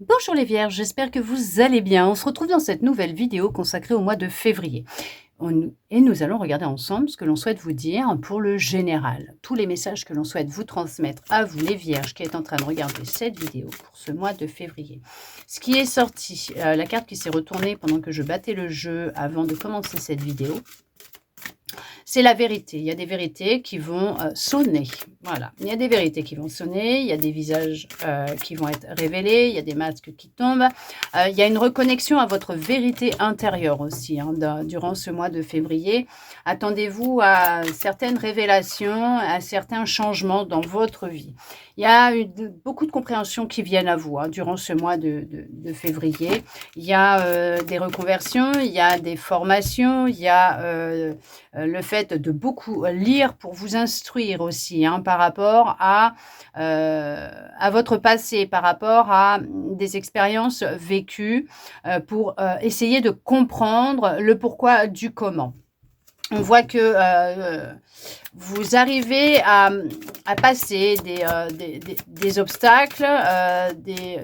Bonjour les Vierges, j'espère que vous allez bien. On se retrouve dans cette nouvelle vidéo consacrée au mois de février. Et nous allons regarder ensemble ce que l'on souhaite vous dire pour le général. Tous les messages que l'on souhaite vous transmettre à vous les Vierges qui êtes en train de regarder cette vidéo pour ce mois de février. Ce qui est sorti, la carte qui s'est retournée pendant que je battais le jeu avant de commencer cette vidéo, c'est la vérité. Il y a des vérités qui vont sonner. Voilà, il y a des vérités qui vont sonner, il y a des visages qui vont être révélés, il y a des masques qui tombent. Il y a une reconnexion à votre vérité intérieure aussi durant ce mois de février. Attendez-vous à certaines révélations, à certains changements dans votre vie. Il y a beaucoup de compréhension qui viennent à vous durant ce mois de février. Il y a des reconversions, il y a des formations, il y a le fait de beaucoup lire pour vous instruire aussi par rapport à votre passé, par rapport à des expériences vécues pour essayer de comprendre le pourquoi du comment. On voit que vous arrivez à passer des obstacles,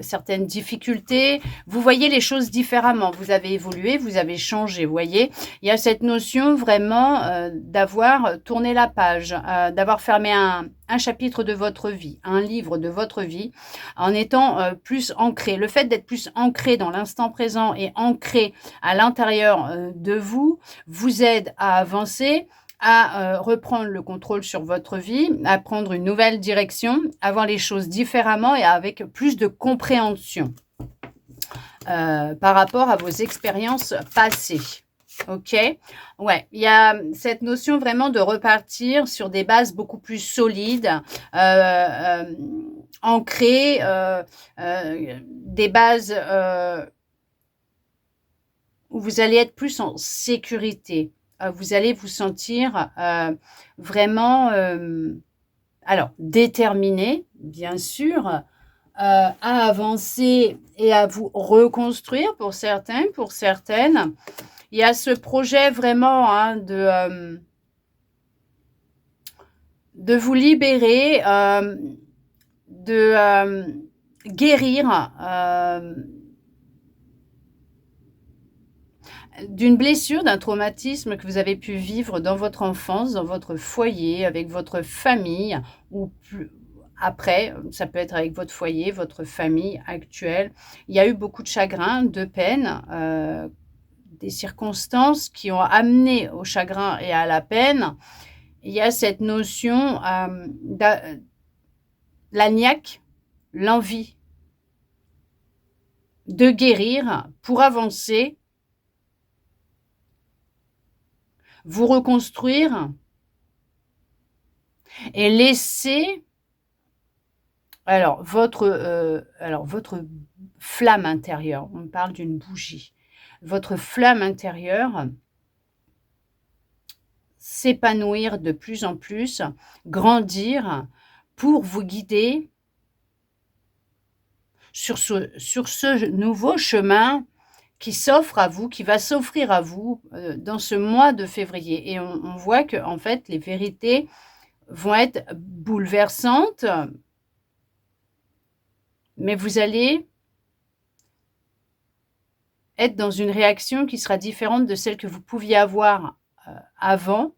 certaines difficultés. Vous voyez les choses différemment. Vous avez évolué, vous avez changé. Vous voyez, il y a cette notion vraiment d'avoir tourné la page, d'avoir fermé un chapitre de votre vie, un livre de votre vie, en étant plus ancré. Le fait d'être plus ancré dans l'instant présent et ancré à l'intérieur de vous aide à avancer, à reprendre le contrôle sur votre vie, à prendre une nouvelle direction, à voir les choses différemment et avec plus de compréhension par rapport à vos expériences passées. Ok, ouais, il y a cette notion vraiment de repartir sur des bases beaucoup plus solides, ancrées, des bases où vous allez être plus en sécurité. Vous allez vous sentir vraiment, alors, déterminé, bien sûr, à avancer et à vous reconstruire pour certains, pour certaines. Il y a ce projet vraiment de vous libérer, de guérir d'une blessure, d'un traumatisme que vous avez pu vivre dans votre enfance, dans votre foyer, avec votre famille, ou plus, après, ça peut être avec votre foyer, votre famille actuelle. Il y a eu beaucoup de chagrin, de peine, des circonstances qui ont amené au chagrin et à la peine. Il y a cette notion l'agnac, l'envie de guérir pour avancer, vous reconstruire et laisser votre flamme intérieure. On parle d'une bougie. Votre flamme intérieure s'épanouir de plus en plus, grandir pour vous guider sur ce nouveau chemin qui s'offre à vous, qui va s'offrir à vous dans ce mois de février. Et on voit que en fait, les vérités vont être bouleversantes, mais vous allez être dans une réaction qui sera différente de celle que vous pouviez avoir avant.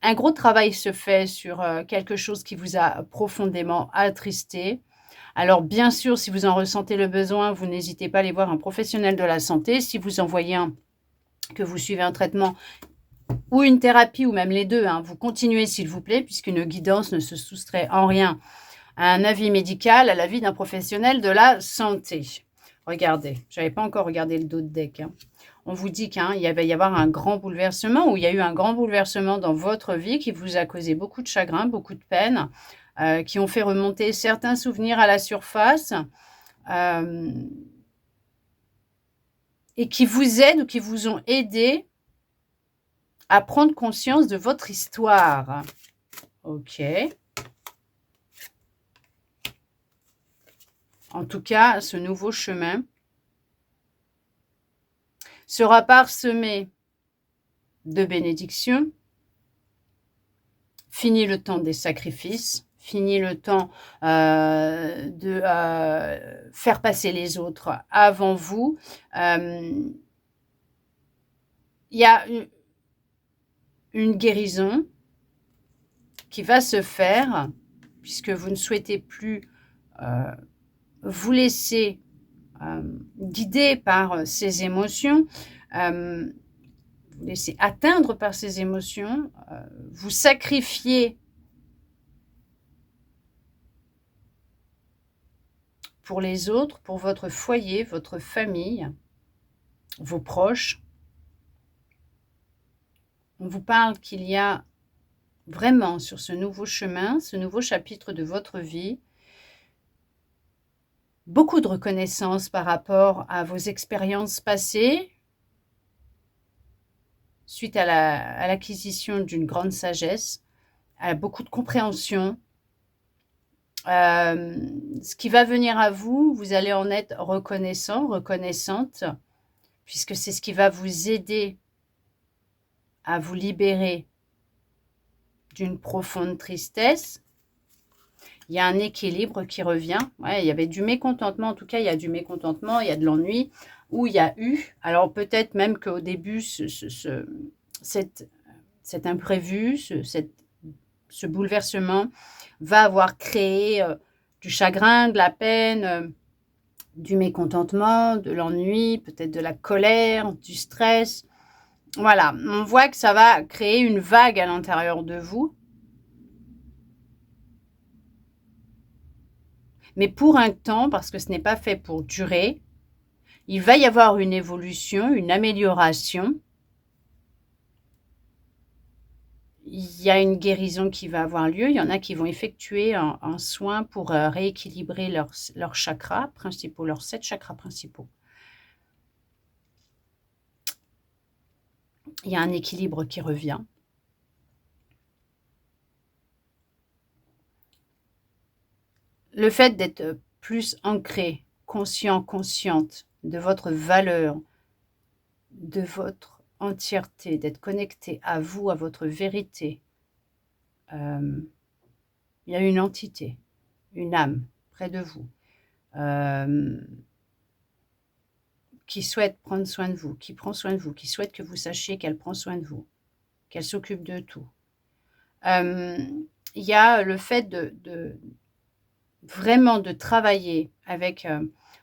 Un gros travail se fait sur quelque chose qui vous a profondément attristé. Alors, bien sûr, si vous en ressentez le besoin, vous n'hésitez pas à aller voir un professionnel de la santé. Si vous en voyez un, que vous suivez un traitement ou une thérapie, ou même les deux, vous continuez s'il vous plaît, puisqu'une guidance ne se soustrait en rien à un avis médical, à l'avis d'un professionnel de la santé. Regardez, je n'avais pas encore regardé le dos de deck. On vous dit qu'il va y avoir un grand bouleversement, ou il y a eu un grand bouleversement dans votre vie qui vous a causé beaucoup de chagrin, beaucoup de peine, qui ont fait remonter certains souvenirs à la surface et qui vous aident ou qui vous ont aidé à prendre conscience de votre histoire. Ok. En tout cas, ce nouveau chemin sera parsemé de bénédictions. Fini le temps des sacrifices. fini le temps de faire passer les autres avant vous. Il y a une guérison qui va se faire, puisque vous ne souhaitez plus vous laisser guider par ces émotions, vous laisser atteindre par ces émotions, vous sacrifier pour les autres, pour votre foyer, votre famille, vos proches. On vous parle qu'il y a vraiment sur ce nouveau chemin, ce nouveau chapitre de votre vie, beaucoup de reconnaissance par rapport à vos expériences passées, suite à l'acquisition d'une grande sagesse, à beaucoup de compréhension. Ce qui va venir à vous, vous allez en être reconnaissant, reconnaissante, puisque c'est ce qui va vous aider à vous libérer d'une profonde tristesse. Il y a un équilibre qui revient. Ouais, il y avait du mécontentement, en tout cas, il y a du mécontentement, il y a de l'ennui, ou il y a eu. Alors peut-être même qu'au début, cet imprévu, ce bouleversement va avoir créé du chagrin, de la peine, du mécontentement, de l'ennui, peut-être de la colère, du stress. Voilà, on voit que ça va créer une vague à l'intérieur de vous. Mais pour un temps, parce que ce n'est pas fait pour durer, il va y avoir une évolution, une amélioration. Il y a une guérison qui va avoir lieu. Il y en a qui vont effectuer un soin pour rééquilibrer leurs chakras principaux, leurs 7 chakras principaux. Il y a un équilibre qui revient. Le fait d'être plus ancré, conscient, consciente de votre valeur, de votre entièreté, d'être connecté à vous, à votre vérité. Il y a une entité, une âme près de vous qui souhaite prendre soin de vous, qui prend soin de vous, qui souhaite que vous sachiez qu'elle prend soin de vous, qu'elle s'occupe de tout. Il y a le fait vraiment de travailler avec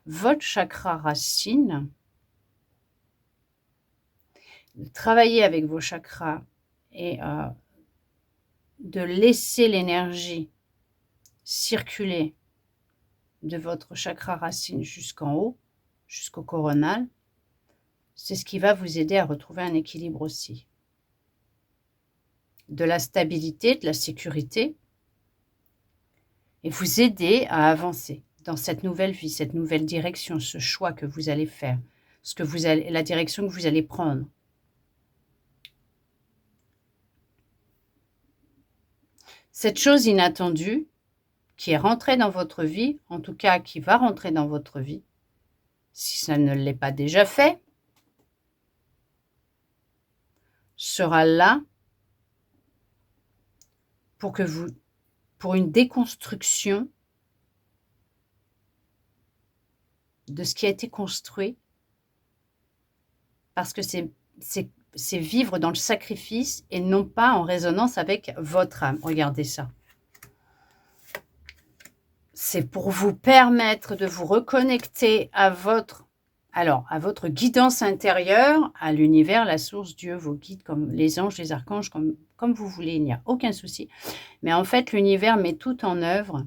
votre chakra racine, de travailler avec vos chakras et de laisser l'énergie circuler de votre chakra racine jusqu'en haut, jusqu'au coronal. C'est ce qui va vous aider à retrouver un équilibre aussi. De la stabilité, de la sécurité, et vous aider à avancer dans cette nouvelle vie, cette nouvelle direction, ce choix que vous allez faire, la direction que vous allez prendre. Cette chose inattendue qui est rentrée dans votre vie, en tout cas qui va rentrer dans votre vie, si ça ne l'est pas déjà fait, sera là pour une déconstruction de ce qui a été construit, parce que c'est vivre dans le sacrifice et non pas en résonance avec votre âme. Regardez ça. C'est pour vous permettre de vous reconnecter à votre guidance intérieure, à l'univers, la source, Dieu, vos guides, comme les anges, les archanges, comme vous voulez, il n'y a aucun souci. Mais en fait, l'univers met tout en œuvre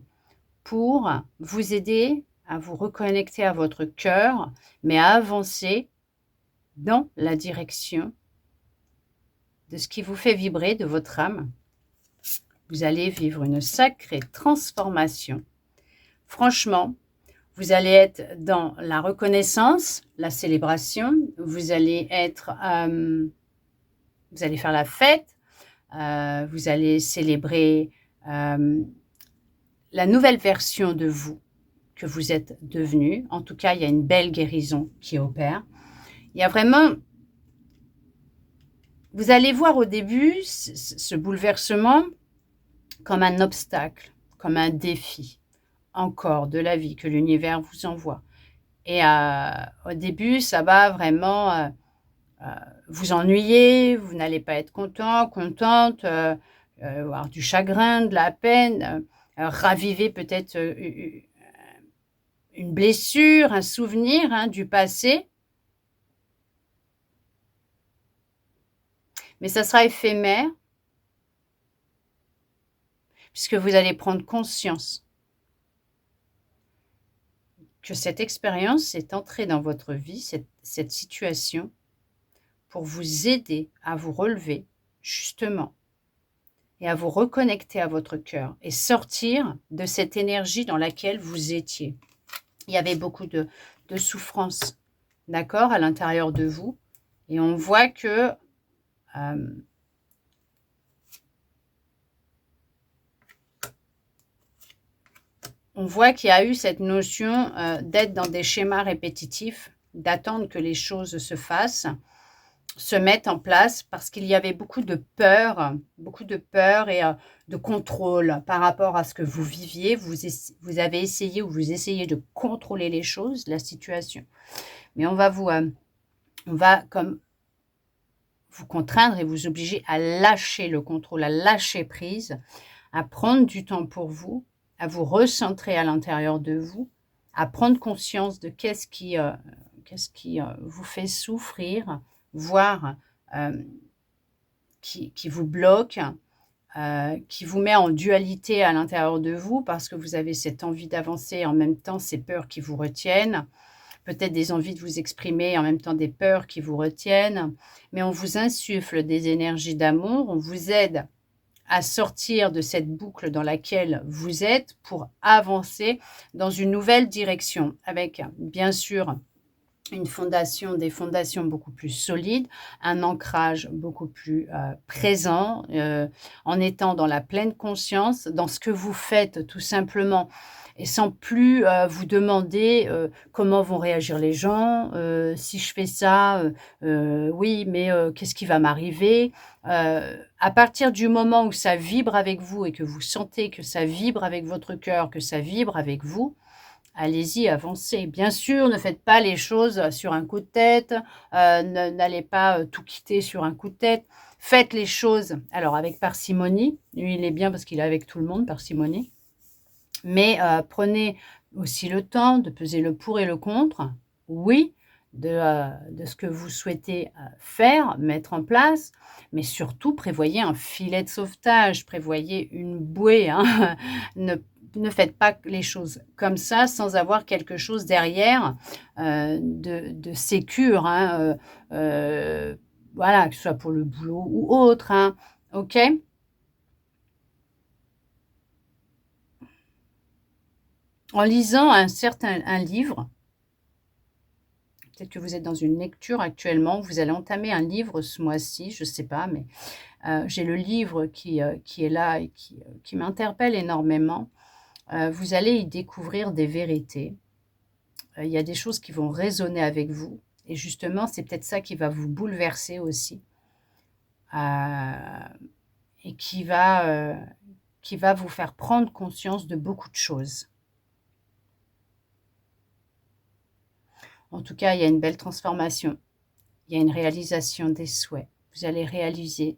pour vous aider à vous reconnecter à votre cœur, mais à avancer dans la direction de ce qui vous fait vibrer, de votre âme. Vous allez vivre une sacrée transformation. Franchement, vous allez être dans la reconnaissance, la célébration, vous allez faire la fête, vous allez célébrer la nouvelle version de vous que vous êtes devenu. En tout cas, il y a une belle guérison qui opère. Il y a vraiment... Vous allez voir au début ce bouleversement comme un obstacle, comme un défi, encore de la vie que l'univers vous envoie. Et au début, ça va vraiment vous ennuyer, vous n'allez pas être content, contente, avoir du chagrin, de la peine, raviver peut-être une blessure, un souvenir hein, du passé. Mais ça sera éphémère, puisque vous allez prendre conscience que cette expérience est entrée dans votre vie, cette situation, pour vous aider à vous relever, justement, et à vous reconnecter à votre cœur et sortir de cette énergie dans laquelle vous étiez. Il y avait beaucoup de souffrance, d'accord, à l'intérieur de vous. Et on voit que qu'il y a eu cette notion d'être dans des schémas répétitifs, d'attendre que les choses se fassent, se mettent en place, parce qu'il y avait beaucoup de peur et de contrôle par rapport à ce que vous viviez. Vous avez essayé ou vous essayez de contrôler les choses, la situation. Mais on va comme vous contraindre et vous obliger à lâcher le contrôle, à lâcher prise, à prendre du temps pour vous, à vous recentrer à l'intérieur de vous, à prendre conscience de qu'est-ce qui vous fait souffrir, voire qui vous bloque, qui vous met en dualité à l'intérieur de vous parce que vous avez cette envie d'avancer et en même temps ces peurs qui vous retiennent, peut-être des envies de vous exprimer et en même temps des peurs qui vous retiennent, mais on vous insuffle des énergies d'amour, on vous aide à sortir de cette boucle dans laquelle vous êtes pour avancer dans une nouvelle direction avec bien sûr une fondation, des fondations beaucoup plus solides, un ancrage beaucoup plus présent, en étant dans la pleine conscience, dans ce que vous faites tout simplement, et sans plus vous demander comment vont réagir les gens, si je fais ça, oui, mais qu'est-ce qui va m'arriver à partir du moment où ça vibre avec vous et que vous sentez que ça vibre avec votre cœur, que ça vibre avec vous, allez-y, avancez. Bien sûr, ne faites pas les choses sur un coup de tête, n'allez pas tout quitter sur un coup de tête. Faites les choses, alors avec parcimonie, lui il est bien parce qu'il est avec tout le monde, parcimonie, mais prenez aussi le temps de peser le pour et le contre, oui, de ce que vous souhaitez faire, mettre en place, mais surtout prévoyez un filet de sauvetage, prévoyez une bouée, hein. Ne faites pas les choses comme ça sans avoir quelque chose derrière de sécure, hein, voilà, que ce soit pour le boulot ou autre, hein, ok? En lisant un livre, peut-être que vous êtes dans une lecture actuellement, vous allez entamer un livre ce mois-ci, je ne sais pas, mais j'ai le livre qui est là et qui m'interpelle énormément. Vous allez y découvrir des vérités. Il y a des choses qui vont résonner avec vous. Et justement, c'est peut-être ça qui va vous bouleverser aussi. Et qui va vous faire prendre conscience de beaucoup de choses. En tout cas, il y a une belle transformation. Il y a une réalisation des souhaits. Vous allez réaliser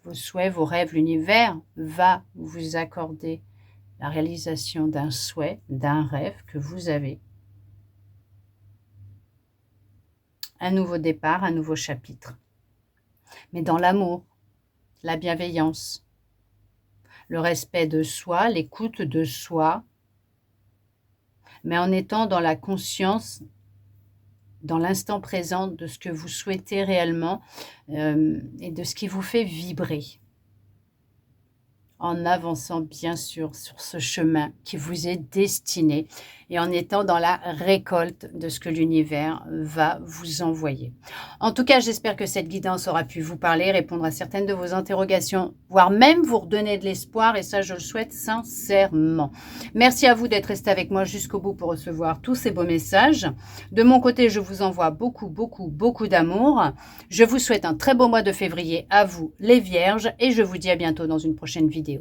vos souhaits, vos rêves. L'univers va vous accorder la réalisation d'un souhait, d'un rêve que vous avez. Un nouveau départ, un nouveau chapitre. Mais dans l'amour, la bienveillance, le respect de soi, l'écoute de soi, mais en étant dans la conscience, dans l'instant présent de ce que vous souhaitez réellement et de ce qui vous fait vibrer. En avançant bien sûr sur ce chemin qui vous est destiné et en étant dans la récolte de ce que l'univers va vous envoyer. En tout cas, j'espère que cette guidance aura pu vous parler, répondre à certaines de vos interrogations, voire même vous redonner de l'espoir, et ça, je le souhaite sincèrement. Merci à vous d'être resté avec moi jusqu'au bout pour recevoir tous ces beaux messages. De mon côté, je vous envoie beaucoup, beaucoup, beaucoup d'amour. Je vous souhaite un très beau mois de février à vous, les Vierges, et je vous dis à bientôt dans une prochaine vidéo.